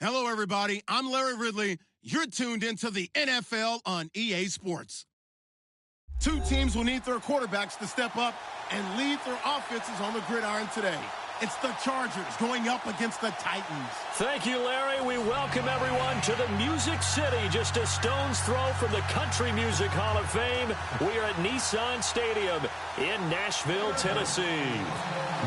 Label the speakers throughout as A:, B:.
A: Hello, everybody. I'm Larry Ridley. You're tuned into the NFL on EA Sports. Two teams will need their quarterbacks to step up and lead their offenses on the gridiron today. It's the Chargers going up against the Titans.
B: Thank you, Larry. We welcome everyone to the Music City, just a stone's throw from the Country Music Hall of Fame. We are at Nissan Stadium in Nashville, Tennessee.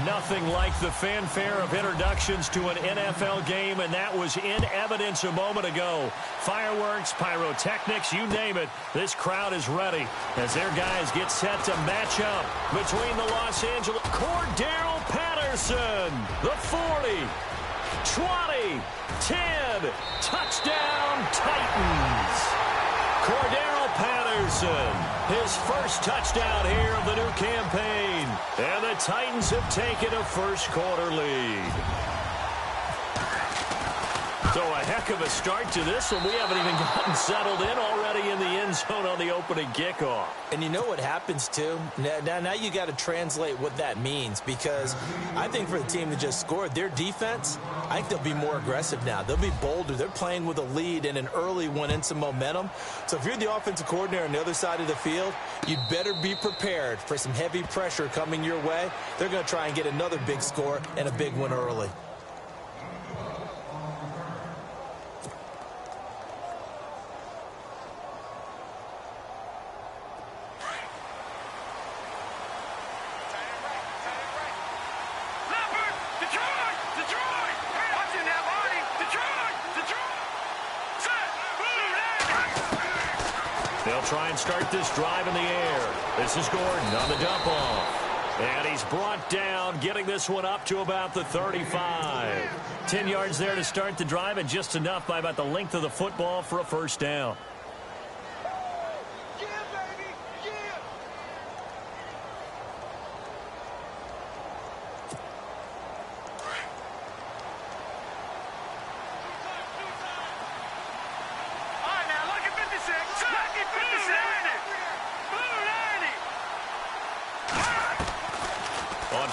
B: Nothing like the fanfare of introductions to an NFL game, and that was in evidence a moment ago. Fireworks, pyrotechnics, you name it. This crowd is ready as their guys get set to match up between the Los Angeles Cordero Patterson, the 40, 20, 10, touchdown Titans. Cordero Patterson, his first touchdown here of the new campaign. And the Titans have taken a first-quarter lead. So a heck of a start to this one. We haven't even gotten settled in already in the end zone on the opening kickoff.
C: And you know what happens, too? Now you got to translate what that means, because I think for the team that just scored, their defense, I think they'll be more aggressive now. They'll be bolder. They're playing with a lead and an early one and some momentum. So if you're the offensive coordinator on the other side of the field, you'd better be prepared for some heavy pressure coming your way. They're going to try and get another big score and a big one early.
B: They'll try and start this drive in the air. This is Gordon on the dump off. And he's brought down, getting this one up to about the 35. 10 yards there to start the drive, and just enough by about the length of the football for a first down.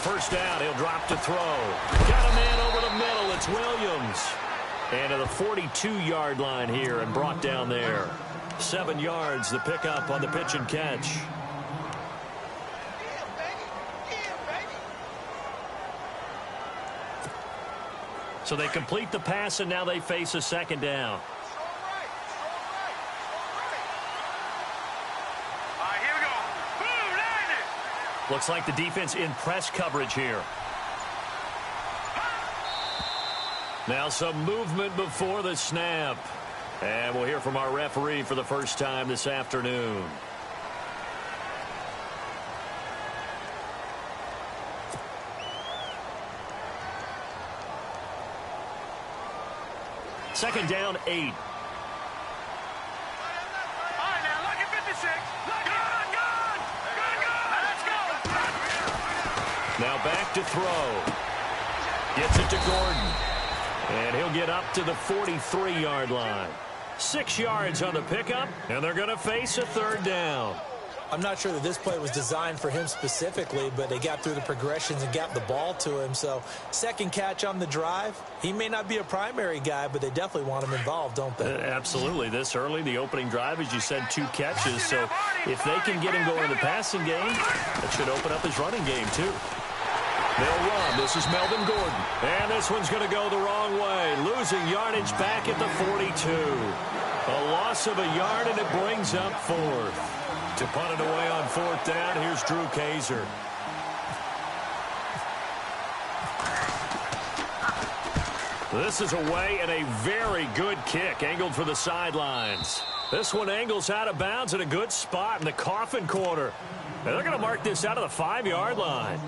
B: First down, he'll drop to throw. Got a man over the middle. It's Williams. And to the 42-yard line here and brought down there. 7 yards, the pickup on the pitch and catch. So they complete the pass, and now they face a second down. Looks like the defense in press coverage here. Now some movement before the snap. And we'll hear from our referee for the first time this afternoon. Second down, 8. Now back to throw. Gets it to Gordon. And he'll get up to the 43-yard line. 6 yards on the pickup, and they're going to face a third down.
C: I'm not sure that this play was designed for him specifically, but they got through the progressions and got the ball to him. So second catch on the drive. He may not be a primary guy, but they definitely want him involved, don't they?
B: Absolutely. This early, the opening drive, as you said, 2 catches. So if they can get him going in the passing game, that should open up his running game too. They'll run. This is Melvin Gordon. And this one's going to go the wrong way. Losing yardage back at the 42. A loss of a yard, and it brings up 4th. To punt it away on 4th down, here's Drew Kaiser. This is away, and a very good kick angled for the sidelines. This one angles out of bounds at a good spot in the coffin corner. And they're going to mark this out of the 5-yard line.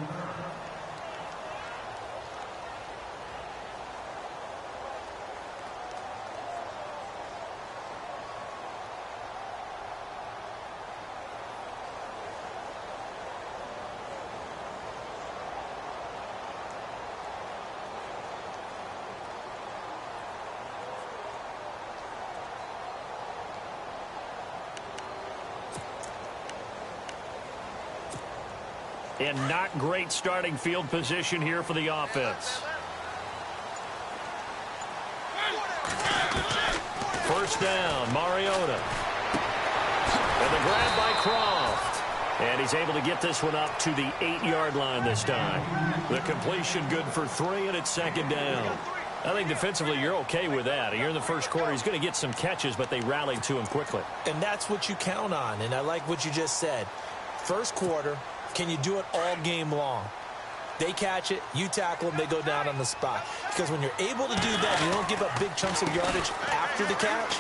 B: And not great starting field position here for the offense. First down, Mariota. And the grab by Croft. And he's able to get this one up to the 8-yard line this time. The completion good for 3, and it's second down. I think defensively you're okay with that. Here in the first quarter, he's going to get some catches, but they rallied to him quickly.
C: And that's what you count on, and I like what you just said. First quarter, can you do it all game long? They catch it, you tackle them, they go down on the spot. Because when you're able to do that, you don't give up big chunks of yardage after the catch.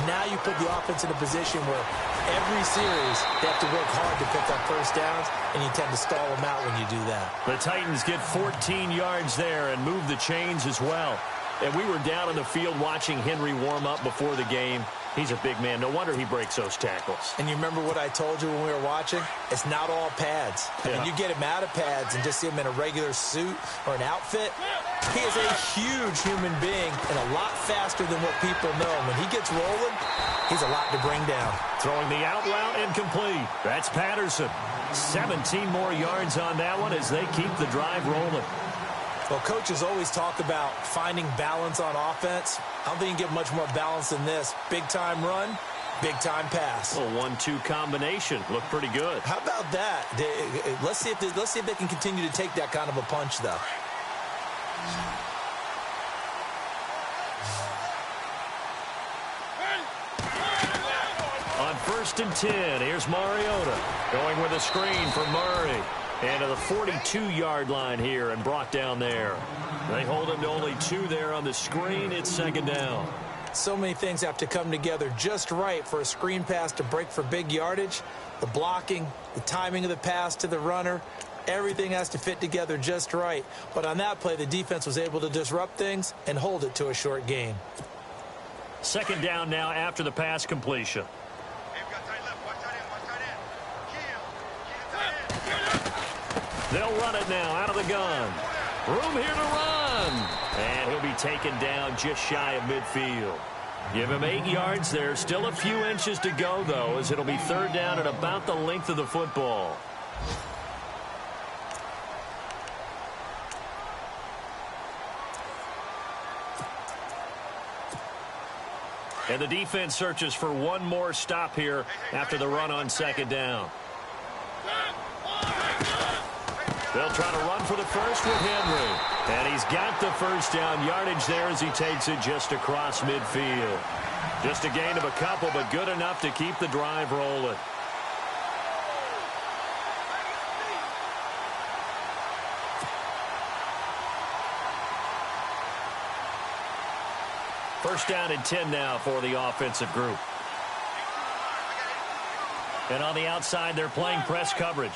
C: Now you put the offense in a position where every series they have to work hard to pick up first downs, and you tend to stall them out when you do that.
B: The Titans get 14 yards there and move the chains as well. And we were down on the field watching Henry warm up before the game. He's a big man. No wonder he breaks those tackles.
C: And you remember what I told you when we were watching? It's not all pads. I mean, you get him out of pads and just see him in a regular suit or an outfit. He is a huge human being and a lot faster than what people know. When he gets rolling, he's a lot to bring down.
B: Throwing the out route incomplete. That's Patterson. 17 more yards on that one as they keep the drive rolling.
C: Well, coaches always talk about finding balance on offense. I don't think you can get much more balance than this. Big-time run, big-time pass.
B: A 1-2 combination. Looked pretty good.
C: How about that? Let's see if they can continue to take that kind of a punch, though.
B: On 1st and 10, here's Mariota. Going with a screen for Murray. And to the 42-yard line here and brought down there. They hold him to only 2 there on the screen. It's second down.
C: So many things have to come together just right for a screen pass to break for big yardage. The blocking, the timing of the pass to the runner, everything has to fit together just right. But on that play, the defense was able to disrupt things and hold it to a short gain.
B: Second down now after the pass completion. They'll run it now out of the gun. Room here to run. And he'll be taken down just shy of midfield. Give him 8 yards there. Still a few inches to go, though, as it'll be third down at about the length of the football. And the defense searches for one more stop here after the run on second down. They'll try to run for the first with Henry. And he's got the first down yardage there as he takes it just across midfield. Just a gain of a couple, but good enough to keep the drive rolling. First down and 10 now for the offensive group. And on the outside, they're playing press coverage.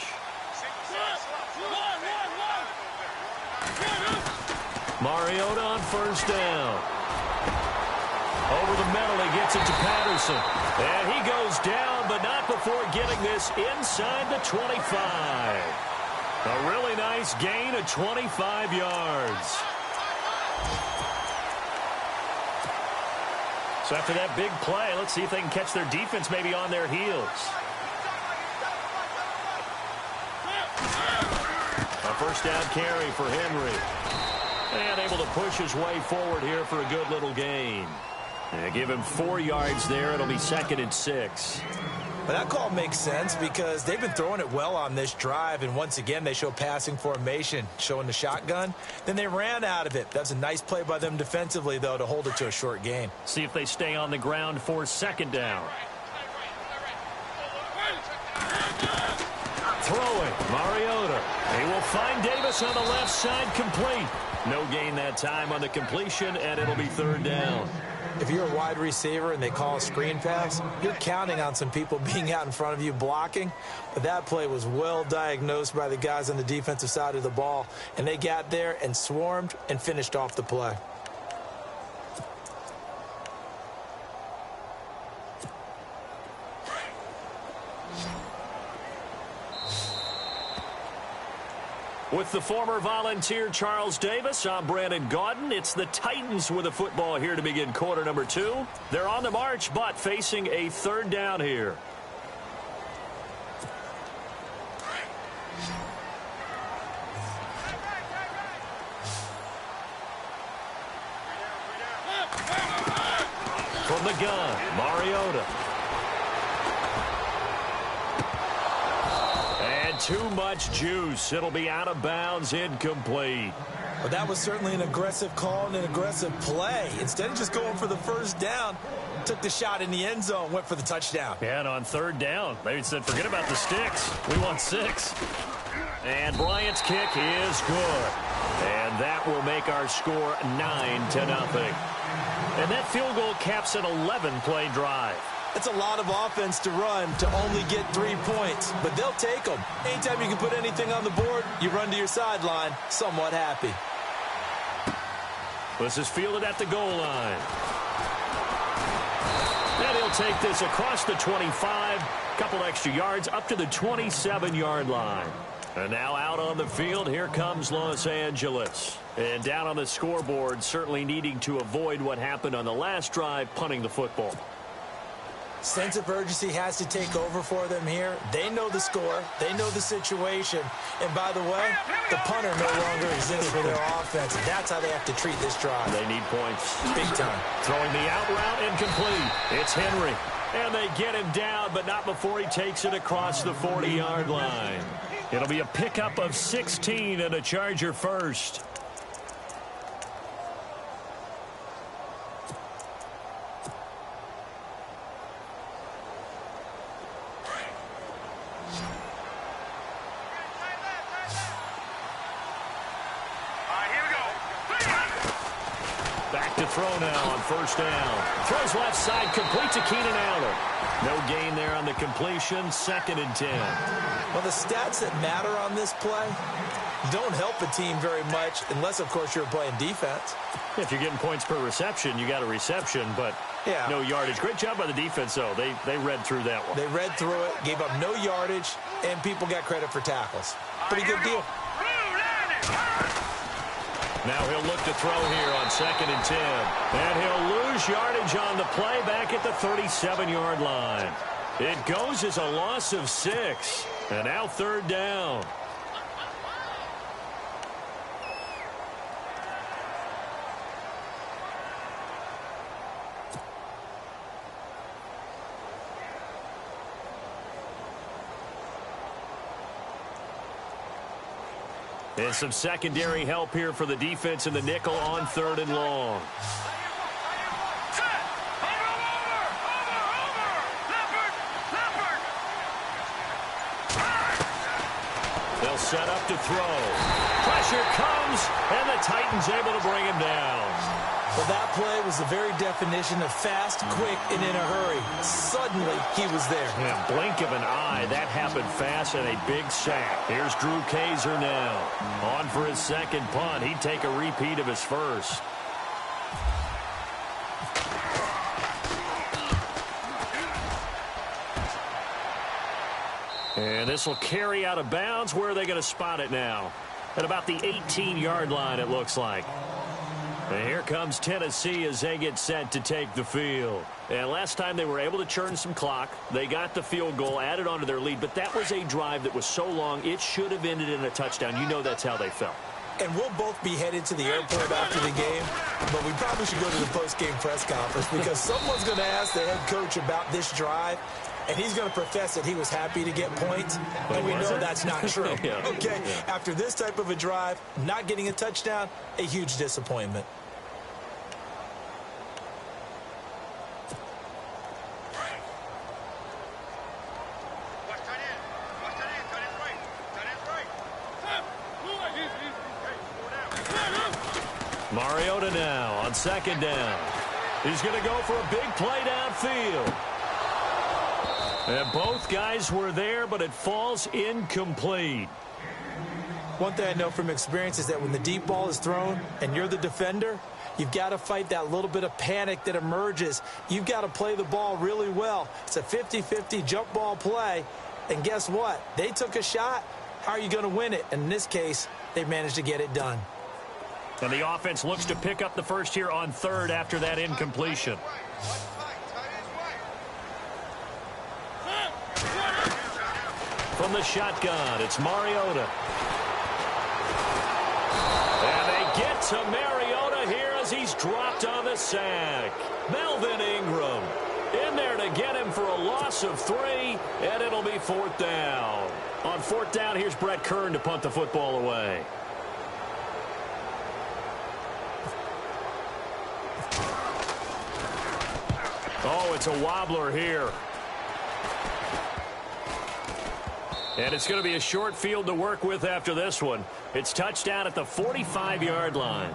B: Mariota on first down. Over the middle, he gets it to Patterson. And he goes down, but not before getting this inside the 25. A really nice gain of 25 yards. So after that big play, let's see if they can catch their defense maybe on their heels. A first down carry for Henry. And able to push his way forward here for a good little gain. And give him 4 yards there. It'll be second and 6.
C: But that call makes sense because they've been throwing it well on this drive, and once again they show passing formation, showing the shotgun. Then they ran out of it. That's a nice play by them defensively, though, to hold it to a short gain.
B: See if they stay on the ground for second down. Throwing, Mariota. He will find Davis on the left side, complete. No gain that time on the completion, and it'll be third down.
C: If you're a wide receiver and they call a screen pass, you're counting on some people being out in front of you blocking. But that play was well diagnosed by the guys on the defensive side of the ball, and they got there and swarmed and finished off the play.
B: With the former Volunteer Charles Davis, I'm Brandon Gaudin. It's the Titans with the football here to begin quarter number 2. They're on the march, but facing a third down here. From the gun, Mariota. And too much juice. It'll be out of bounds, incomplete.
C: Well, that was certainly an aggressive call and an aggressive play. Instead of just going for the first down, took the shot in the end zone, went for the touchdown.
B: Yeah, and on third down, they said, forget about the sticks. We want 6. And Bryant's kick is good. And that will make our score 9-0. And that field goal caps an 11-play drive.
C: That's a lot of offense to run to only get 3 points, but they'll take them. Anytime you can put anything on the board, you run to your sideline somewhat happy.
B: This is fielded at the goal line. And he'll take this across the 25, couple extra yards up to the 27-yard line. And now out on the field, here comes Los Angeles. And down on the scoreboard, certainly needing to avoid what happened on the last drive, punting the football.
C: Sense of urgency has to take over for them here. They know the score. They know the situation. And by the way, the punter no longer exists for their offense. And that's how they have to treat this drive.
B: They need points.
C: Big time.
B: Throwing the out route incomplete. It's Henry. And they get him down, but not before he takes it across the 40-yard line. It'll be a pickup of 16 and a Charger first. Back to throw now on first down. Throws left side, complete to Keenan Allen. No gain there on the completion, 2nd and 10.
C: Well, the stats that matter on this play don't help a team very much unless, of course, you're playing defense.
B: If you're getting points per reception, you got a reception, but no yardage. Great job by the defense, though. They read through that one.
C: They read through it, gave up no yardage, and people got credit for tackles. Pretty good deal.
B: Now he'll look to throw here on 2nd and 10. And he'll lose yardage on the play back at the 37-yard line. It goes as a loss of 6. And now 3rd down. And some secondary help here for the defense in the nickel on 3rd and long. They'll set up to throw. Pressure comes, and the Titans able to bring him down.
C: Well, that play was the very definition of fast, quick, and in a hurry. Suddenly, he was there.
B: Yeah, blink of an eye. That happened fast and a big sack. Here's Drew Kaiser now. On for his 2nd punt. He'd take a repeat of his first. And this will carry out of bounds. Where are they going to spot it now? At about the 18-yard line, it looks like. And here comes Tennessee as they get set to take the field. And last time they were able to churn some clock. They got the field goal, added on to their lead. But that was a drive that was so long, it should have ended in a touchdown. You know that's how they felt.
C: And we'll both be headed to the airport after the game. But we probably should go to the post-game press conference because someone's going to ask the head coach about this drive. And he's going to profess that he was happy to get points. And we know that's not true. Okay, after this type of a drive, not getting a touchdown, a huge disappointment.
B: Mariota now on 2nd down. He's going to go for a big play downfield. And both guys were there, but it falls incomplete.
C: One thing I know from experience is that when the deep ball is thrown and you're the defender, you've got to fight that little bit of panic that emerges. You've got to play the ball really well. It's a 50-50 jump ball play. And guess what? They took a shot. How are you going to win it? And in this case, they managed to get it done.
B: And the offense looks to pick up the first here on 3rd after that incompletion. From the shotgun, it's Mariota. And they get to Mariota here as as he's dropped on the sack. Melvin Ingram in there to get him for a loss of 3, and it'll be 4th down. On 4th down, here's Brett Kern to punt the football away. Oh, it's a wobbler here. And it's going to be a short field to work with after this one. It's touchdown at the 45-yard line.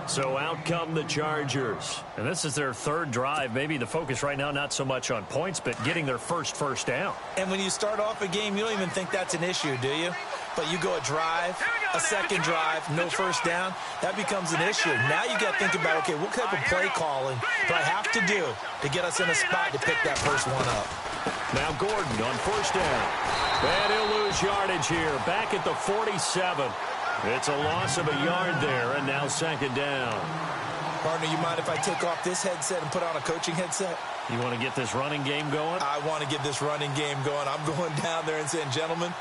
B: So out come the Chargers.
D: And this is their 3rd drive. Maybe the focus right now not so much on points, but getting their first down.
C: And when you start off a game, you don't even think that's an issue, do you? But you go a drive, a second drive, no first down, that becomes an issue. Now you got to think about, okay, what type of play calling do I have to do to get us in a spot to pick that first one up?
B: Now Gordon on 1st down. And he'll lose yardage here. Back at the 47. It's a loss of a yard there, and now 2nd down.
C: Partner, you mind if I take off this headset and put on a coaching headset?
D: You want to get this running game going?
C: I want to get this running game going. I'm going down there and saying, gentlemen,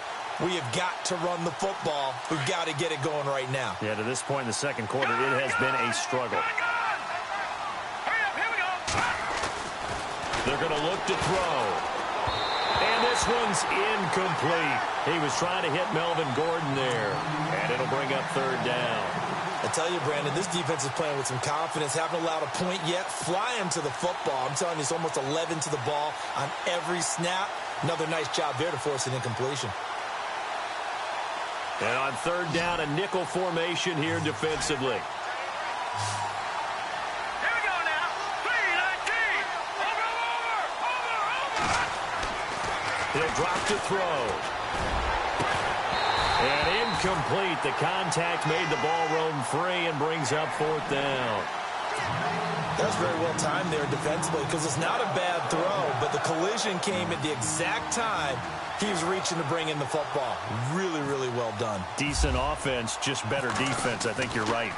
C: we have got to run the football. We've got to get it going right now.
D: Yeah, to this point in the 2nd quarter, it has been a struggle.
B: They're going to look to throw. And this one's incomplete. He was trying to hit Melvin Gordon there. And it'll bring up 3rd down.
C: I tell you, Brandon, this defense is playing with some confidence. Haven't allowed a point yet. Flying to the football. I'm telling you, it's almost 11 to the ball on every snap. Another nice job there to force an incompletion.
B: And on 3rd down, a nickel formation here defensively. He'll drop to throw. And incomplete. The contact made the ball roam free and brings up 4th down.
C: That was very well timed there defensively because it's not a bad throw, but the collision came at the exact time he was reaching to bring in the football. Really, really well done.
D: Decent offense, just better defense. I think you're right.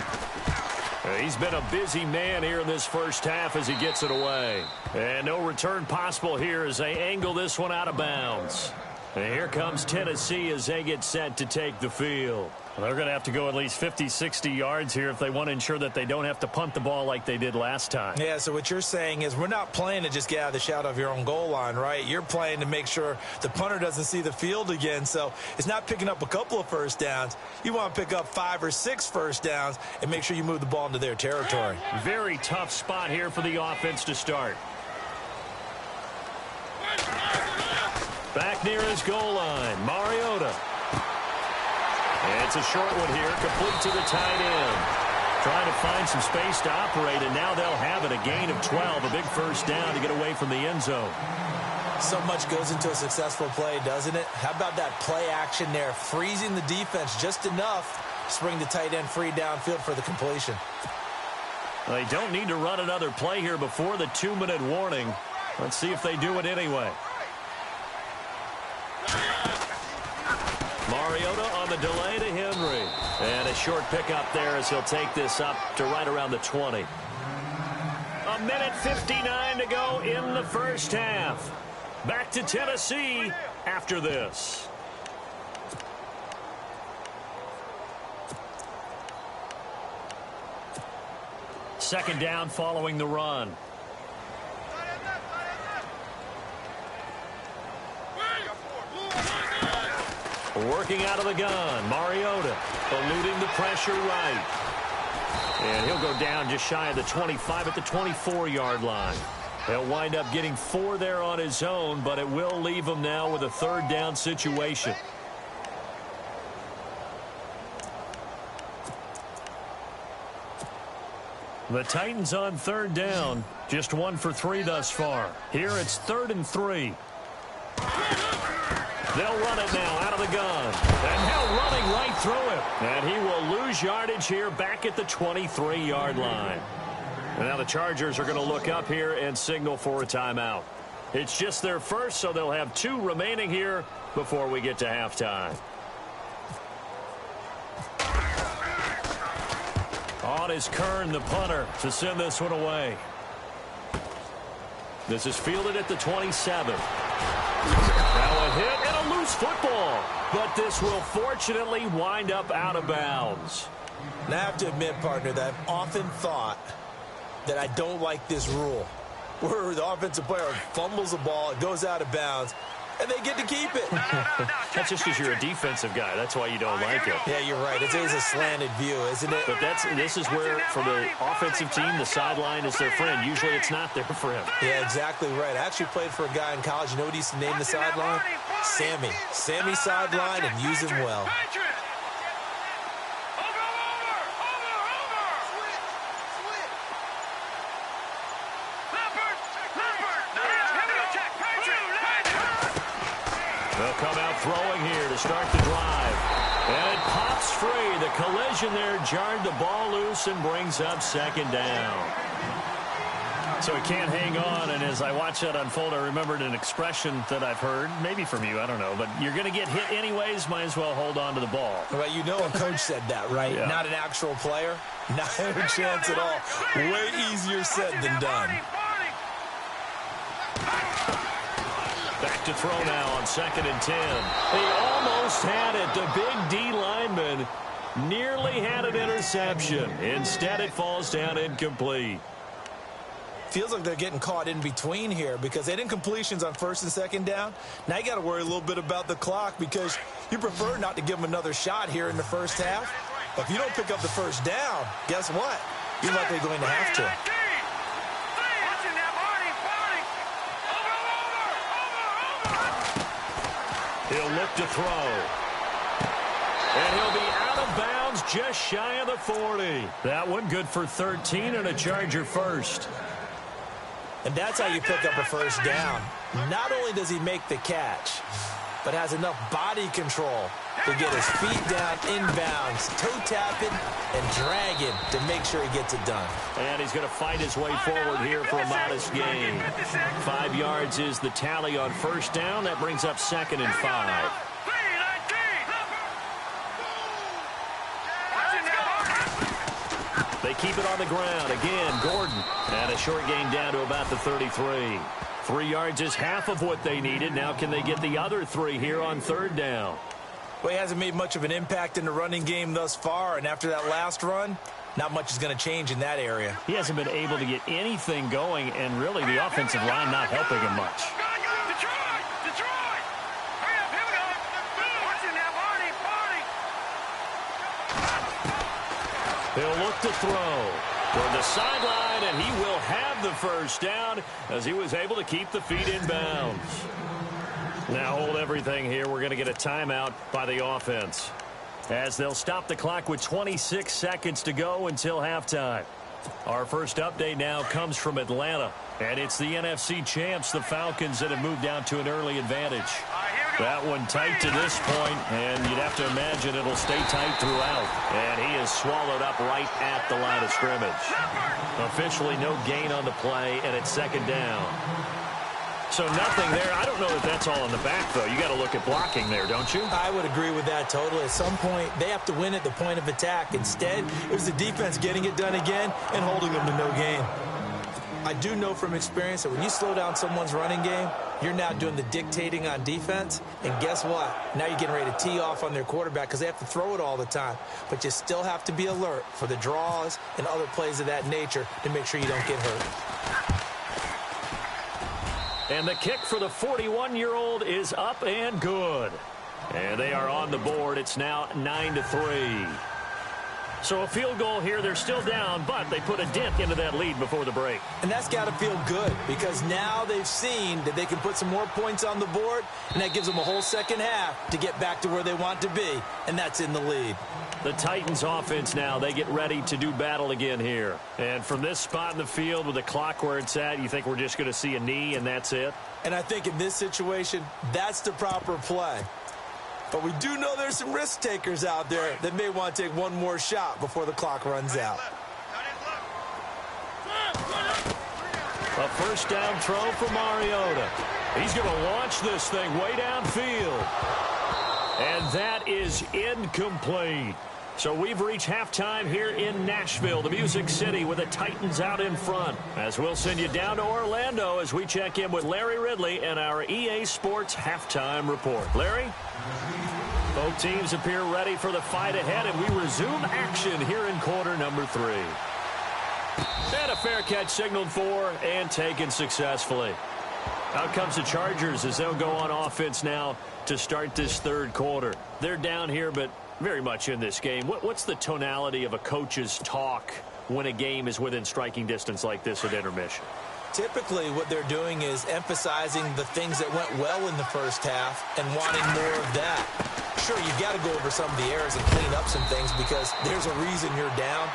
B: He's been a busy man here in this first half as he gets it away. And no return possible here as they angle this one out of bounds. And here comes Tennessee as they get set to take the field.
D: Well, they're going to have to go at least 50, 60 yards here if they want to ensure that they don't have to punt the ball like they did last time.
C: Yeah, so what you're saying is we're not playing to just get out of the shadow of your own goal line, right? You're playing to make sure the punter doesn't see the field again. So it's not picking up a couple of first downs. You want to pick up 5 or 6 first downs and make sure you move the ball into their territory.
B: Very tough spot here for the offense to start. Back near his goal line, Mariota. And it's a short one here, complete to the tight end. Trying to find some space to operate, and now they'll have it. A gain of 12, a big first down to get away from the end zone.
C: So much goes into a successful play, doesn't it? How about that play action there, freezing the defense just enough to bring the tight end free downfield for the completion.
B: They don't need to run another play here before the 2-minute warning. Let's see if they do it anyway. Mariota on the delay to Henry. And a short pickup there as he'll take this up to right around the 20. 1:59 to go in the first half. Back to Tennessee after this. Second down following the run. Working out of the gun, Mariota eluding the pressure right. And he'll go down just shy of the 25 at the 24-yard line. He'll wind up getting 4 there on his own, but it will leave him now with a 3rd down situation. The Titans on 3rd down, just 1 for 3 thus far. Here it's 3rd and 3. They'll run it now out of the gun. And now running right through him. And he will lose yardage here back at the 23-yard line. And now the Chargers are going to look up here and signal for a timeout. It's just their first, so they'll have 2 remaining here before we get to halftime. On is Kern, the punter, to send this one away. This is fielded at the 27. Now a hit and a loose football. But this will fortunately wind up out of bounds.
C: And I have to admit, partner, that I've often thought that I don't like this rule, where the offensive player fumbles the ball, it goes out of bounds, and they get to keep it.
D: That's just because you're a defensive guy. That's why you don't like it.
C: Yeah, you're right. It's a slanted view, isn't it?
D: But this is where, for the offensive team, the sideline is their friend. Usually it's not there for him.
C: Yeah, exactly right. I actually played for a guy in college. You know what he used to name the sideline? Sammy. Sammy sideline, and use him well.
D: They'll come out throwing here to start the drive. And it pops free. The collision there jarred the ball loose and brings up second down. So he can't hang on, and as I watch that unfold, I remembered an expression that I've heard, maybe from you, I don't know, but you're going to get hit anyways, might as well hold on to the ball.
C: Well, you know a coach said that, right?
D: Yeah.
C: Not an actual player. Not a chance at all. Way easier said than done.
D: Back to throw now on 2nd and 10. He almost had it. The big D lineman nearly had an interception. Instead, it falls down incomplete.
C: Feels like they're getting caught in between here because they didn't completions on 1st and 2nd down. Now you got to worry a little bit about the clock because you prefer not to give them another shot here in the first half. But if you don't pick up the first down, guess what? You're likely going to have to.
D: He'll look to throw. And he'll be out of bounds just shy of the 40. That one good for 13 and a Charger first.
C: And that's how you pick up a first down. Not only does he make the catch, but has enough body control to get his feet down inbounds, toe tapping and dragging to make sure he gets it done.
D: And he's going to fight his way forward here for a modest gain. 5 yards is the tally on first down. That brings up 2nd and 5. They keep it on the ground. Again, Gordon. And a short gain down to about the 33. 3 yards is half of what they needed. Now can they get the other 3 here on 3rd down?
C: Well, he hasn't made much of an impact in the running game thus far, and after that last run, not much is going to change in that area.
D: He hasn't been able to get anything going, and really the offensive line not helping him much. He'll look to throw toward the sideline, and he will have the first down as he was able to keep the feet in bounds. Now hold everything here. We're going to get a timeout by the offense as they'll stop the clock with 26 seconds to go until halftime. Our first update now comes from Atlanta, and it's the NFC champs, the Falcons, that have moved down to an early advantage. That one tight to this point, and you'd have to imagine it'll stay tight throughout. And he is swallowed up right at the line of scrimmage. Officially no gain on the play, and it's 2nd down. So nothing there. I don't know that that's all in the back, though. You got to look at blocking there, don't you?
C: I would agree with that totally. At some point, they have to win at the point of attack. Instead, it was the defense getting it done again and holding them to no gain. I do know from experience that when you slow down someone's running game, you're now doing the dictating on defense. And guess what? Now you're getting ready to tee off on their quarterback because they have to throw it all the time. But you still have to be alert for the draws and other plays of that nature to make sure you don't get hurt.
D: And the kick for the 41-year-old is up and good. And they are on the board. It's now 9-3. So a field goal here. They're still down, but they put a dent into that lead before the break.
C: And that's got to feel good because now they've seen that they can put some more points on the board, and that gives them a whole second half to get back to where they want to be, and that's in the lead.
D: The Titans offense now, they get ready to do battle again here. And from this spot in the field with the clock where it's at, you think we're just going to see a knee and that's it?
C: And I think in this situation, that's the proper play. But we do know there's some risk takers out there that may want to take one more shot before the clock runs out.
D: A first down throw for Mariota. He's going to launch this thing way downfield. And that is incomplete. So we've reached halftime here in Nashville, the Music City, with the Titans out in front. As we'll send you down to Orlando as we check in with Larry Ridley and our EA Sports Halftime Report. Larry? Both teams appear ready for the fight ahead, and we resume action here in quarter number 3. And a fair catch signaled for and taken successfully. Out comes the Chargers as they'll go on offense now to start this third quarter. They're down here, but very much in this game. What's the tonality of a coach's talk when a game is within striking distance like this at intermission?
C: Typically, what they're doing is emphasizing the things that went well in the first half and wanting more of that. Sure, you've got to go over some of the errors and clean up some things because there's a reason you're down.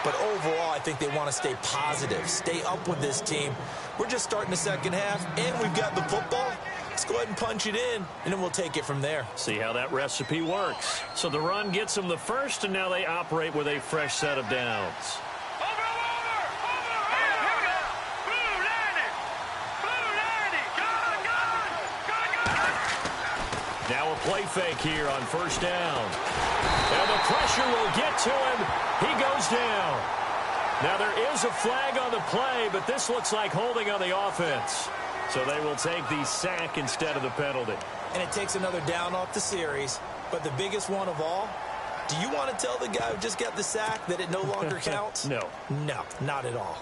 C: But overall, I think they want to stay positive, stay up with this team. We're just starting the second half, and we've got the football. Let's go ahead and punch it in, and then we'll take it from there.
D: See how that recipe works. So the run gets them the first, and now they operate with a fresh set of downs. Now a play fake here on first down. And the pressure will get to him. He goes down. Now there is a flag on the play, but this looks like holding on the offense. So they will take the sack instead of the penalty.
C: And it takes another down off the series. But the biggest one of all, do you want to tell the guy who just got the sack that it no longer counts?
D: No.
C: No, not at all.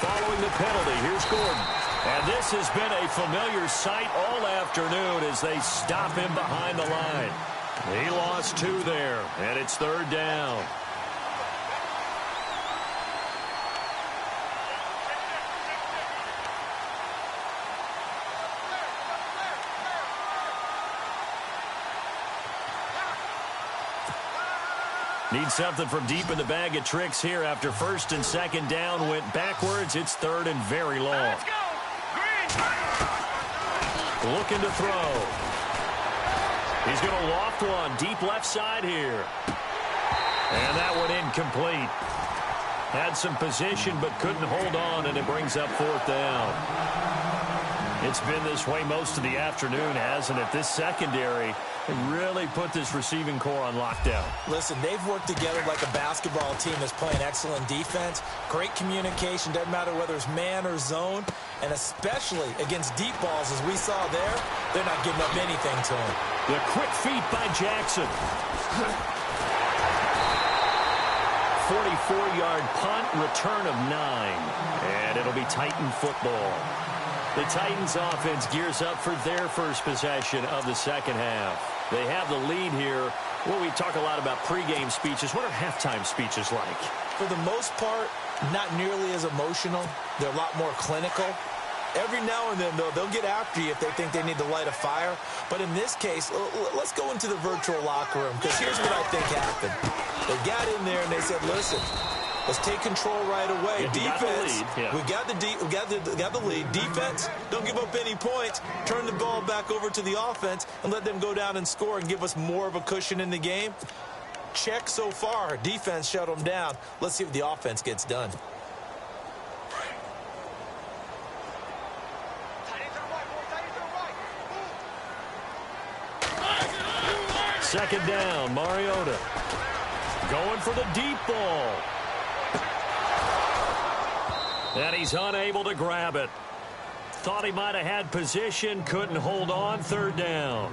D: Following the penalty, here's Gordon. And this has been a familiar sight all afternoon as they stop him behind the line. He lost 2 there, and it's third down. Need something from deep in the bag of tricks here after first and second down went backwards. It's third and very long. Looking to throw. He's going to loft one deep left side here. And that one incomplete. Had some position but couldn't hold on, and it brings up fourth down. It's been this way most of the afternoon, hasn't it? This secondary really put this receiving core on lockdown.
C: Listen, they've worked together like a basketball team that's playing excellent defense. Great communication, doesn't matter whether it's man or zone. And especially against deep balls, as we saw there, they're not giving up anything to them.
D: The quick feet by Jackson. 44-yard punt, return of 9. And it'll be Titan football. The Titans offense gears up for their first possession of the second half. They have the lead here. Well, we talk a lot about pregame speeches. What are halftime speeches like?
C: For the most part, not nearly as emotional. They're a lot more clinical. Every now and then, though, they'll get after you if they think they need to light a fire. But in this case, let's go into the virtual locker room, because here's what I think happened. They got in there and they said, listen, let's take control right away. Defense, we got the lead. Defense, don't give up any points. Turn the ball back over to the offense and let them go down and score and give us more of a cushion in the game. Check so far. Defense shut them down. Let's see what the offense gets done.
D: Second down, Mariota. Going for the deep ball. And he's unable to grab it. Thought he might have had position, couldn't hold on, third down.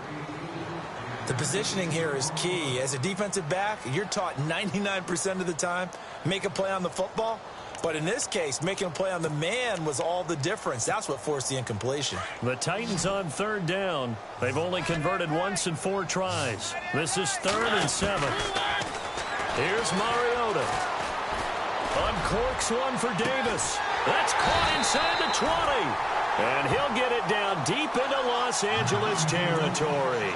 C: The positioning here is key. As a defensive back, you're taught 99% of the time, make a play on the football. But in this case, making a play on the man was all the difference. That's what forced the incompletion.
D: The Titans on third down. They've only converted once in 4 tries. This is 3rd and 7. Here's Mariota. Uncorks one for Davis. That's caught inside the 20. And he'll get it down deep into Los Angeles territory.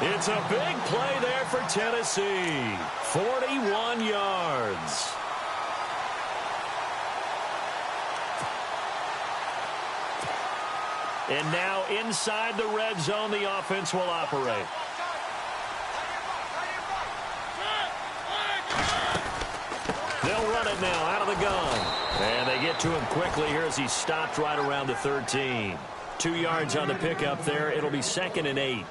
D: It's a big play there for Tennessee. 41 yards. And now inside the red zone, the offense will operate. They'll run it now out of the gun. And they get to him quickly here as he stopped right around the 13. 2 yards on the pickup there. It'll be 2nd and 8.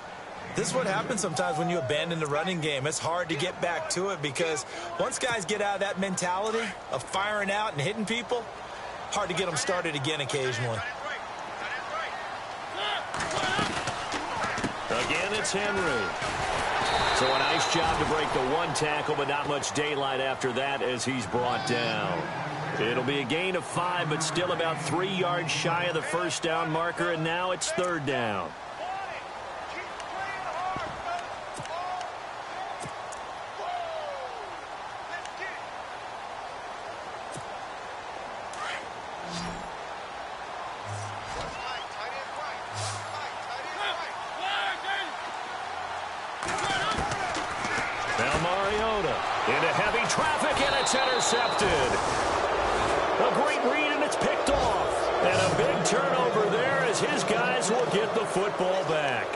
C: This is what happens sometimes when you abandon the running game. It's hard to get back to it because once guys get out of that mentality of firing out and hitting people, hard to get them started again occasionally.
D: Again, it's Henry. So a nice job to break the one tackle, but not much daylight after that as he's brought down. It'll be a gain of 5, but still about 3 yards shy of the first down marker, and now it's 3rd down. Intercepted. A great read, and it's picked off. And a big turnover there as his guys will get the football back.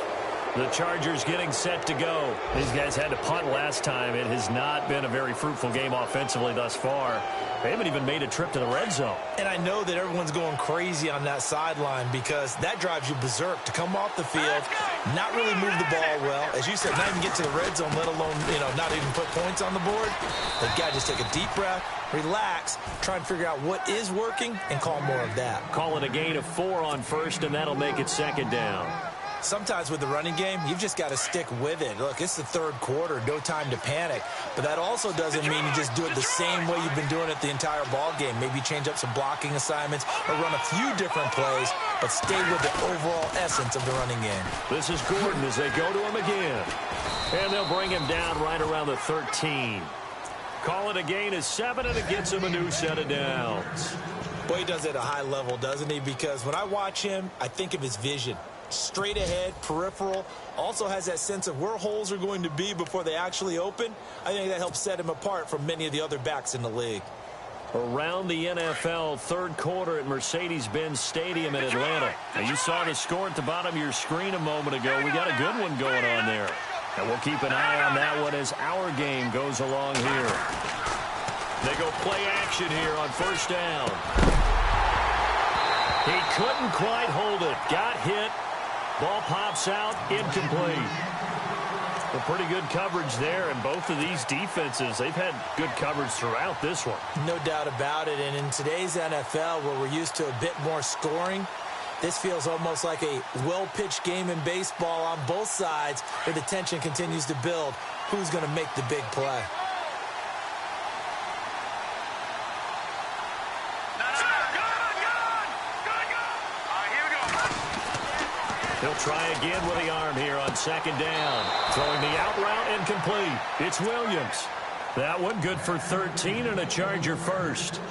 D: The Chargers getting set to go. These guys had to punt last time. It has not been a very fruitful game offensively thus far. They haven't even made a trip to the red zone.
C: And I know that everyone's going crazy on that sideline because that drives you berserk to come off the field, not really move the ball well. As you said, not even get to the red zone, let alone, not even put points on the board. They've got to just take a deep breath, relax, try and figure out what is working, and call more of that.
D: Call it a gain of 4 on first, and that'll make it 2nd down.
C: Sometimes with the running game, you've just got to stick with it. Look, it's the 3rd quarter, no time to panic. But that also doesn't mean you just do it the same way you've been doing it the entire ball game. Maybe change up some blocking assignments or run a few different plays, but stay with the overall essence of the running game.
D: This is Gordon as they go to him again. And they'll bring him down right around the 13. Call it a gain of 7, and it gets him a new set of downs.
C: Boy, he does it at a high level, doesn't he? Because when I watch him, I think of his vision. Straight ahead, peripheral, also has that sense of where holes are going to be before they actually open. I think that helps set him apart from many of the other backs in the league.
D: Around the NFL, 3rd quarter at Mercedes-Benz Stadium in Atlanta. Now, you saw the score at the bottom of your screen a moment ago. We got a good one going on there. And we'll keep an eye on that one as our game goes along here. They go play action here on 1st down. He couldn't quite hold it. Got hit. Ball pops out, incomplete. Well, pretty good coverage there, and both of these defenses, they've had good coverage throughout this one.
C: No doubt about it, and in today's NFL, where we're used to a bit more scoring, this feels almost like a well-pitched game in baseball on both sides, where the tension continues to build. Who's going to make the big play?
D: He'll try again with the arm here on 2nd down. Throwing the out route incomplete. It's Williams. That one good for 13 and a Charger first.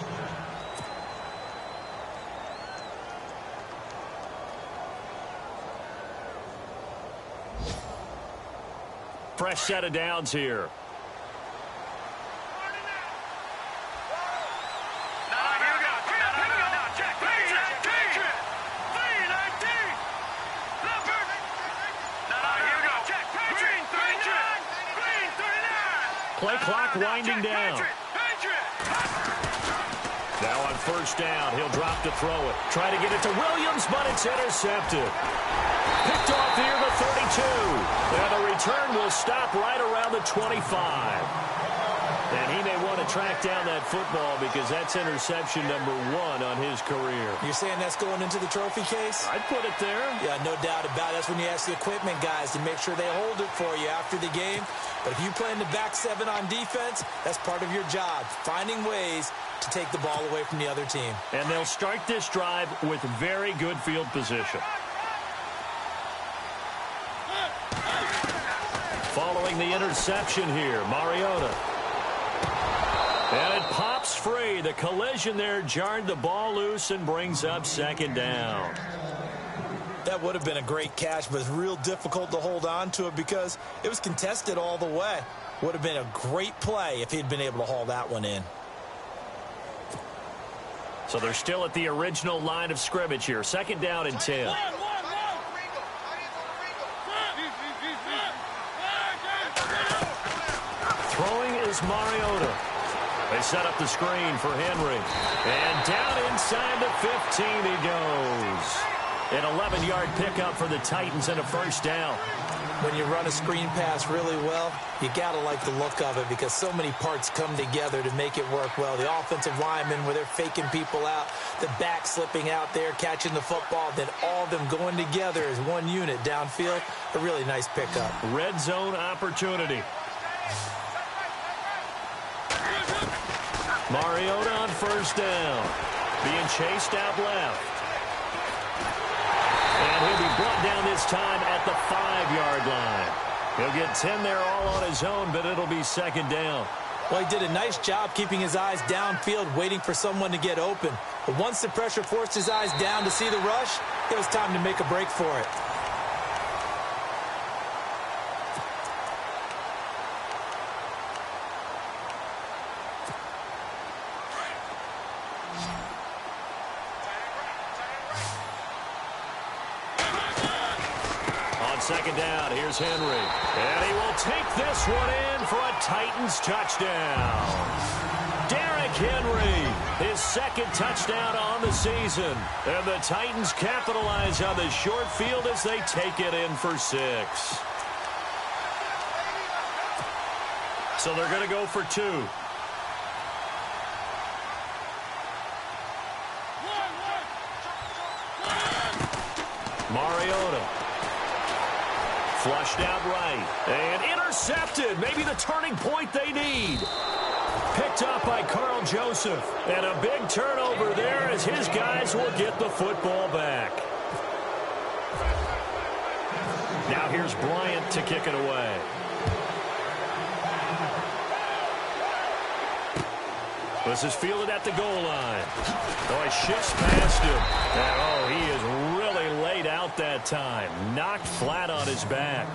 D: Fresh set of downs here. Play clock winding down. Now on 1st down, he'll drop to throw it. Try to get it to Williams, but it's intercepted. Picked off here the 32. And the return will stop right around the 25. And he may want to track down that football because that's interception number 1 on his career.
C: You're saying that's going into the trophy case?
D: I'd put it there.
C: Yeah, no doubt about it. That's when you ask the equipment guys to make sure they hold it for you after the game. But if you play in the back 7 on defense, that's part of your job, finding ways to take the ball away from the other team.
D: And they'll start this drive with very good field position. Following the interception here, Mariota. And it pops free. The collision there jarred the ball loose and brings up 2nd down.
C: That would have been a great catch, but it's real difficult to hold on to it because it was contested all the way. Would have been a great play if he'd been able to haul that one in.
D: So they're still at the original line of scrimmage here. 2nd down and 10. Throwing is Mariota. They set up the screen for Henry. And down inside the 15 he goes. An 11-yard pickup for the Titans and a 1st down.
C: when you run a screen pass really well, you got to like the look of it because so many parts come together to make it work well. The offensive linemen, where they're faking people out, the back slipping out there, catching the football, then all of them going together as one unit downfield. A really nice pickup.
D: Red zone opportunity. Mariota on first down. Being chased out left. And he'll be brought down this time at the 5-yard line. He'll get 10 there all on his own, but it'll be second down.
C: Well, he did a nice job keeping his eyes downfield, waiting for someone to get open. But once the pressure forced his eyes down to see the rush, it was time to make a break for it.
D: Second down, here's Henry. And he will take this one in for a Titans touchdown. Derrick Henry, his second touchdown on the season. And the Titans capitalize on the short field as they take it in for 6. So they're going to go for 2. Mariota. Flushed out right. And intercepted. Maybe the turning point they need. Picked up by Carl Joseph. And a big turnover there as his guys will get the football back. Now here's Bryant to kick it away. This is fielded at the goal line. Oh, he shifts past him. And, oh, he is really laid out that time. Knocked flat on his back.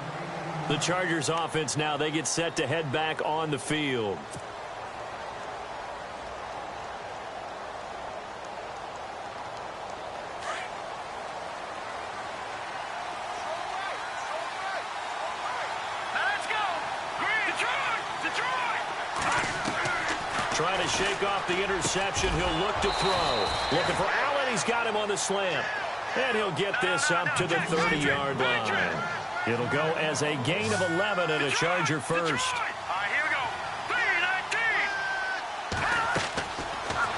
D: The Chargers offense now, they get set to head back on the field. Trying to shake off the interception. He'll look to throw. Looking for Allen. He's got him on the slant. And he'll get this up to the 30-yard line. It'll go as a gain of 11 and a Charger first.
E: Here we go. 3-19.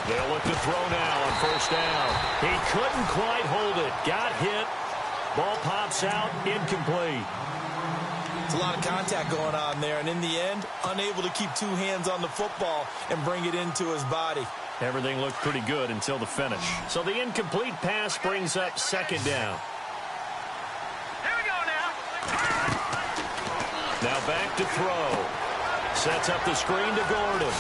D: They'll look to throw now on first down. He couldn't quite hold it. Got hit. Ball pops out. Incomplete.
C: It's a lot of contact going on there, and in the end, unable to keep 2 hands on the football and bring it into his body.
D: Everything looked pretty good until the finish. So the incomplete pass brings up second down.
E: Here we go now.
D: Now back to throw. Sets up the screen to Gordon.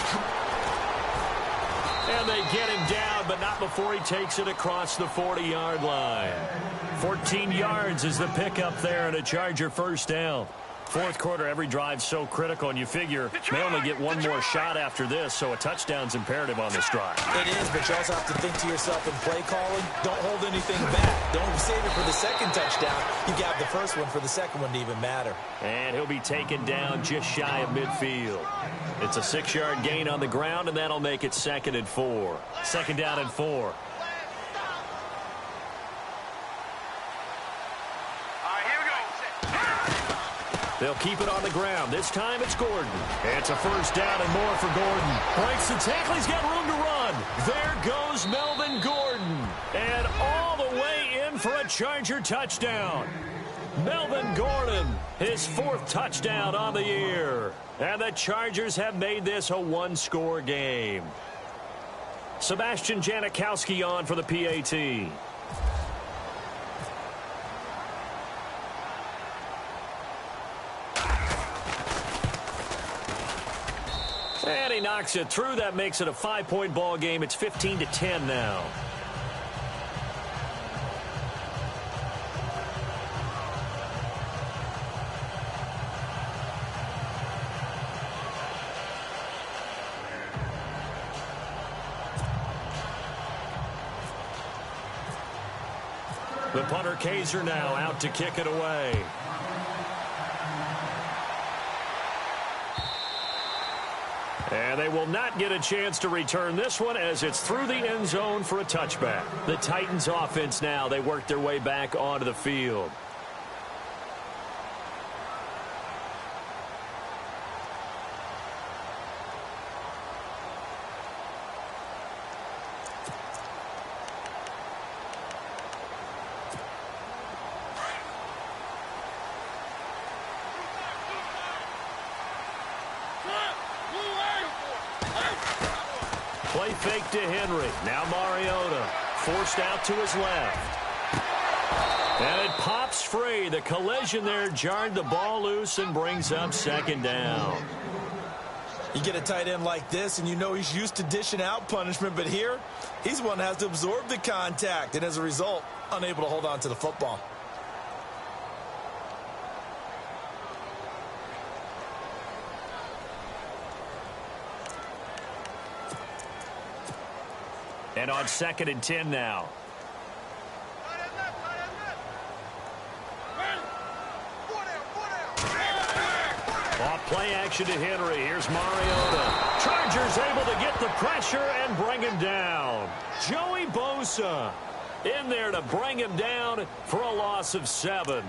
D: And they get him down, but not before he takes it across the 40-yard line. 14 yards is the pickup there and a Charger first down. Fourth quarter, every drive so critical, and you figure they only get one more shot after this, so a touchdown's imperative on this drive.
C: It is, but you also have to think to yourself in play calling, don't hold anything back. Don't save it for the second touchdown. You got the first one for the second one to even matter.
D: And he'll be taken down just shy of midfield. It's a 6-yard gain on the ground, and that'll make it 2nd and 4. Second down and 4. They'll keep it on the ground. This time it's Gordon. It's a first down and more for Gordon. Breaks the tackle. He's got room to run. There goes Melvin Gordon. And all the way in for a Charger touchdown. Melvin Gordon, his 4th touchdown on the year. And the Chargers have made this a one-score game. Sebastian Janikowski on for the PAT. And he knocks it through. That makes it a 5-point ball game. It's 15-10 now. The punter Kaiser now out to kick it away. And they will not get a chance to return this one as it's through the end zone for a touchback. The Titans offense now, they work their way back onto the field. Play fake to Henry. Now Mariota forced out to his left. And it pops free. The collision there jarred the ball loose and brings up second down.
C: You get a tight end like this, and you know he's used to dishing out punishment, but here, he's one that has to absorb the contact, and as a result, unable to hold on to the football.
D: And on 2nd and 10 now. Off play action to Henry. Here's Mariota. Chargers able to get the pressure and bring him down. Joey Bosa in there to bring him down for a loss of 7.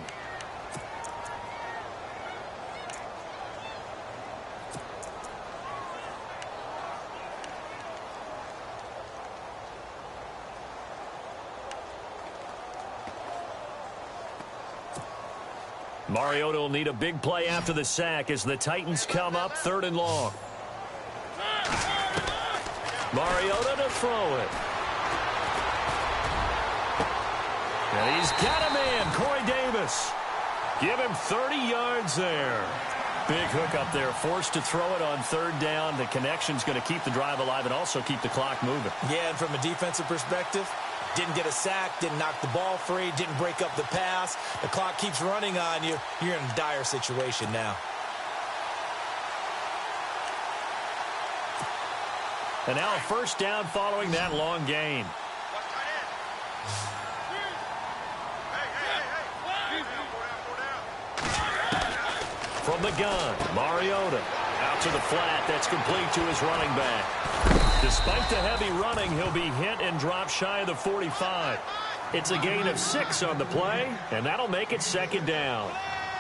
D: Mariota will need a big play after the sack as the Titans come up 3rd and long. Mariota to throw it. And he's got him in. Corey Davis. Give him 30 yards there. Big hook up there. Forced to throw it on 3rd down. The connection's going to keep the drive alive and also keep the clock moving.
C: Yeah, and from a defensive perspective, didn't get a sack, didn't knock the ball free, didn't break up the pass. The clock keeps running on you. You're in a dire situation now.
D: And now a 1st down following that long gain. From the gun, Mariota out to the flat. That's complete to his running back. Despite the heavy running, he'll be hit and drop shy of the 45. It's a gain of 6 on the play, and that'll make it 2nd down.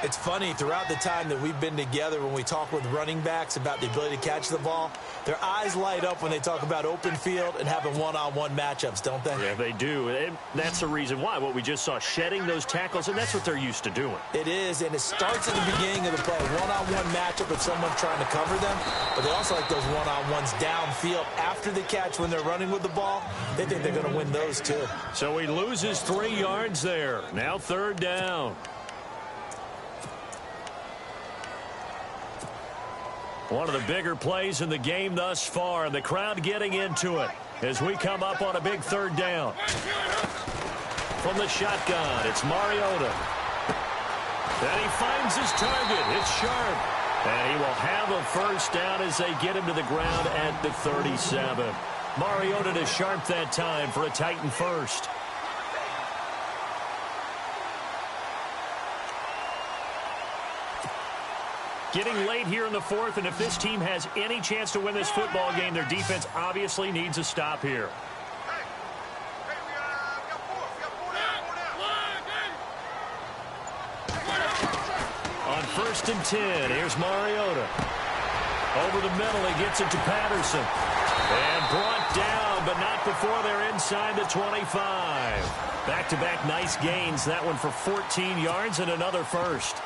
C: It's funny, throughout the time that we've been together, when we talk with running backs about the ability to catch the ball, their eyes light up when they talk about open field and having one-on-one matchups, don't they?
D: Yeah, they do. And that's the reason why. What we just saw, shedding those tackles, and that's what they're used to doing.
C: It is, and it starts at the beginning of the play. One-on-one matchup with someone trying to cover them, but they also like those one-on-ones downfield after the catch when they're running with the ball. They think they're going to win those, too.
D: So he loses 3 yards there. Now 3rd down. One of the bigger plays in the game thus far, and the crowd getting into it as we come up on a big 3rd down. From the shotgun, it's Mariota. And he finds his target. It's Sharp. And he will have a 1st down as they get him to the ground at the 37. Mariota to Sharp that time for a Titan 1st. Getting late here in the 4th, and if this team has any chance to win this football game, their defense obviously needs a stop here. On 1st and 10, here's Mariota. Over the middle, he gets it to Patterson. And brought down, but not before they're inside the 25. Back-to-back nice gains. That one for 14 yards and another 1st.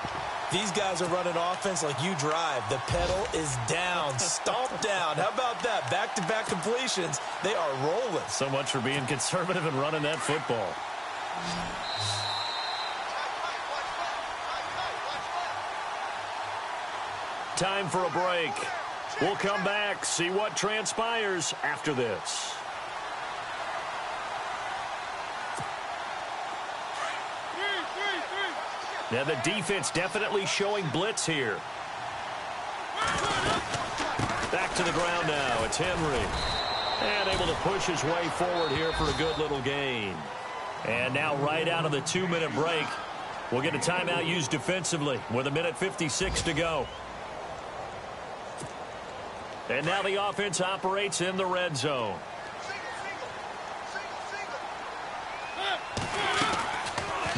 C: These guys are running offense like you drive. The pedal is down, stomped down. How about that? Back-to-back completions. They are rolling.
D: So much for being conservative and running that football. Time for a break. We'll come back, see what transpires after this. Now the defense definitely showing blitz here. Back to the ground now. It's Henry. And able to push his way forward here for a good little gain. And now right out of the 2-minute break, we'll get a timeout used defensively with 1:56 to go. And now the offense operates in the red zone.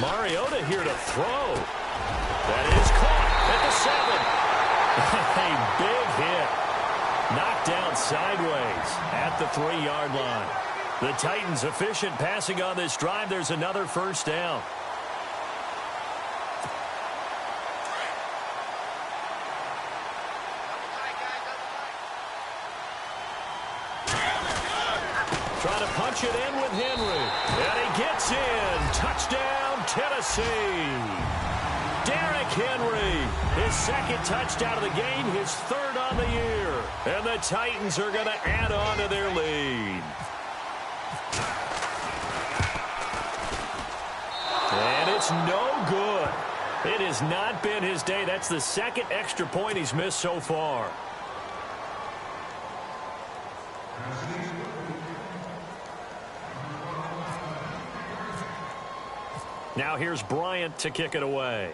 D: Mariota here to throw. That is caught at the 7. A big hit. Knocked down sideways at the 3-yard line. The Titans efficient passing on this drive. There's another 1st down. Trying to punch it in with Henry. And he gets in. Touchdown, Tennessee. Derrick Henry, his second touchdown of the game, his third on the year. And the Titans are going to add on to their lead. And it's no good. It has not been his day. That's the second extra point he's missed so far. Now here's Bryant to kick it away.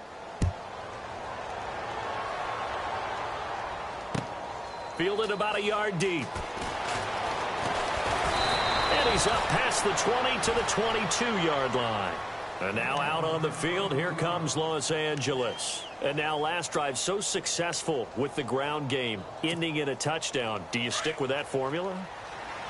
D: Fielded about a yard deep. And he's up past the 20 to the 22-yard line. And now out on the field, here comes Los Angeles. And now last drive so successful with the ground game, ending in a touchdown. Do you stick with that formula?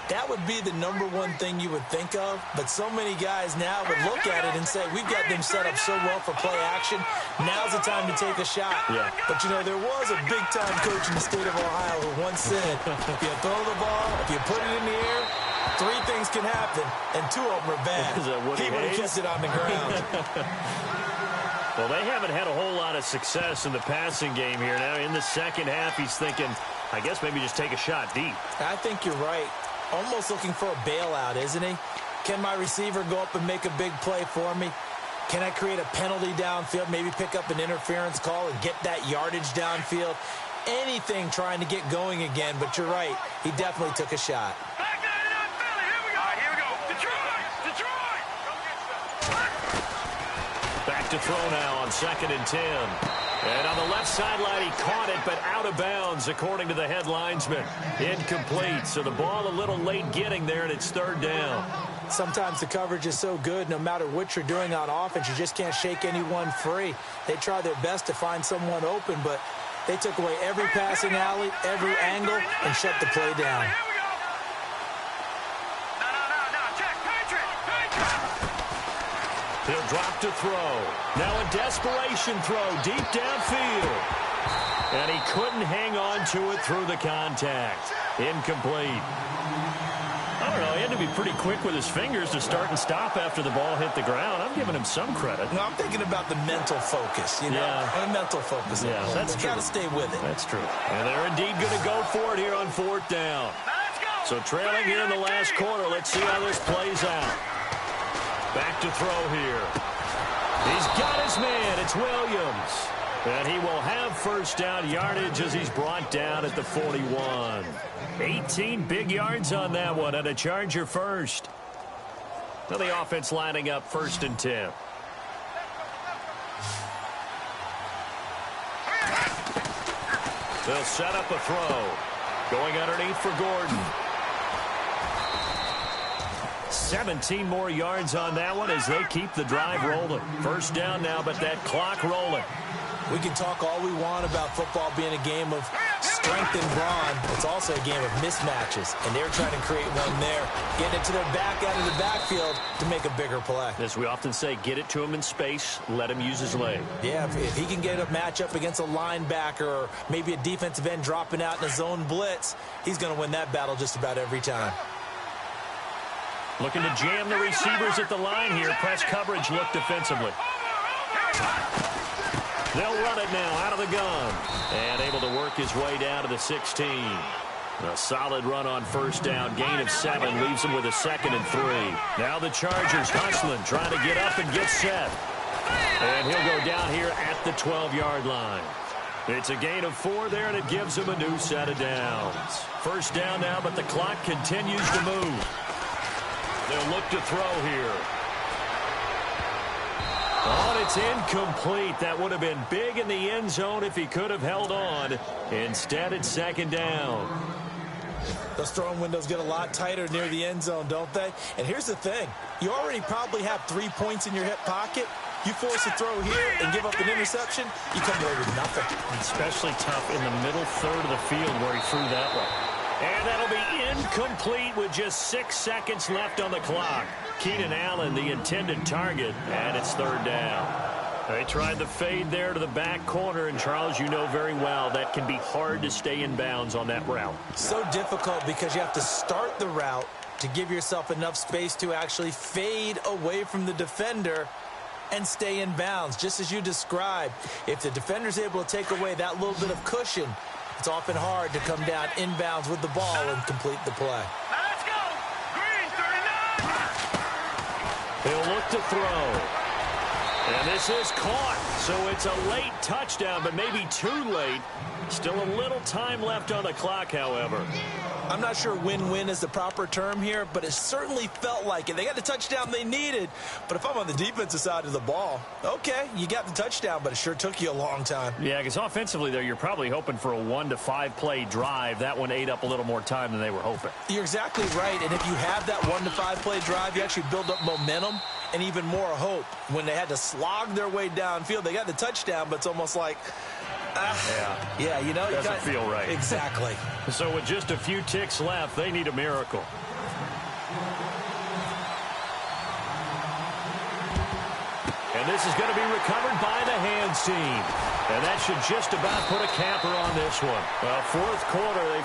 C: That would be the number one thing you would think of, but so many guys now would look at it and say, we've got them set up so well for play action, now's the time to take a shot. Yeah. But, you know, there was a big-time coach in the state of Ohio who once said, if you throw the ball, if you put it in the air, three things can happen, and two of them are bad. He would have kept it on the ground.
D: Well, they haven't had a whole lot of success in the passing game here. Now, in the second half, he's thinking, I guess maybe just take a shot deep.
C: I think you're right. Almost looking for a bailout, isn't he? Can my receiver go up and make a big play for me? Can I create a penalty downfield, maybe pick up an interference call and get that yardage downfield? Anything trying to get going again, but you're right. He definitely took a shot.
E: Back to Philly. Here we go. All right, here we go. Detroit.
D: Back to throw now on 2nd and 10. And on the left sideline, he caught it, but out of bounds, according to the head linesman. Incomplete, so the ball a little late getting there, and it's 3rd down.
C: Sometimes the coverage is so good, no matter what you're doing on offense, you just can't shake anyone free. They try their best to find someone open, but they took away every passing alley, every angle, and shut the play down.
E: Here we go. No. Check. Patriot.
D: He'll drop to throw. Now a desperation throw deep downfield. And he couldn't hang on to it through the contact. Incomplete. I don't know, he had to be pretty quick with his fingers to start and stop after the ball hit the ground. I'm giving him some credit.
C: No, I'm thinking about the mental focus, you know?
D: Yeah.
C: The mental focus.
D: Yeah, that's true.
C: You got to stay with it.
D: That's true. And they're indeed going to go for it here on 4th down.
E: Let's go.
D: So trailing here in the last quarter. Let's see how this plays out. Back to throw here. He's got his man. It's Williams. And he will have 1st down yardage as he's brought down at the 41. 18 big yards on that one, and a Charger first. Now the offense lining up 1st and 10. They'll set up a throw. Going underneath for Gordon. 17 more yards on that one as they keep the drive rolling. 1st down now, but that clock rolling.
C: We can talk all we want about football being a game of strength and brawn. It's also a game of mismatches, and they're trying to create one there, getting it to their back out of the backfield to make a bigger play.
D: As we often say, get it to him in space, let him use his leg.
C: Yeah, if he can get a matchup against a linebacker or maybe a defensive end dropping out in a zone blitz, he's going to win that battle just about every time.
D: Looking to jam the receivers at the line here. Press coverage look defensively. They'll run it now out of the gun. And able to work his way down to the 16. A solid run on 1st down. Gain of 7 leaves him with a 2nd and 3. Now the Chargers hustling, trying to get up and get set. And he'll go down here at the 12-yard line. It's a gain of 4 there, and it gives him a new set of downs. 1st down now, but the clock continues to move. They'll look to throw here. Oh, and it's incomplete. That would have been big in the end zone if he could have held on. Instead, it's 2nd down.
C: Those throwing windows get a lot tighter near the end zone, don't they? And here's the thing. You already probably have 3 points in your hip pocket. You force a throw here and give up an interception, you come away with nothing.
D: Especially tough in the middle third of the field where he threw that one. And that'll be incomplete with just 6 seconds left on the clock. Keenan Allen, the intended target, and it's 3rd down. They tried the fade there to the back corner, and Charles, you know very well that can be hard to stay in bounds on that route.
C: So difficult because you have to start the route, to give yourself enough space to actually fade away from the defender and stay in bounds, just as you described. If the defender's able to take away that little bit of cushion, it's often hard to come down inbounds with the ball and complete the play.
E: Now let's go. Green, 39.
D: He'll look to throw. And this is caught, so it's a late touchdown, but maybe too late. Still a little time left on the clock, however.
C: I'm not sure win-win is the proper term here, but it certainly felt like it. They got the touchdown they needed, but if I'm on the defensive side of the ball, okay, you got the touchdown, but it sure took you a long time.
D: Yeah, because offensively, though, you're probably hoping for a 1 to 5 play drive. That one ate up a little more time than they were hoping.
C: You're exactly right, and if you have that 1 to 5 play drive, you actually build up momentum and even more hope. When they had to slog their way downfield, they got the touchdown, but it's almost like, yeah, you know,
D: doesn't feel right.
C: Exactly.
D: So with just a few ticks left, they need a miracle. And this is going to be recovered by the hands team. And that should just about put a capper on this one. Well, fourth quarter, they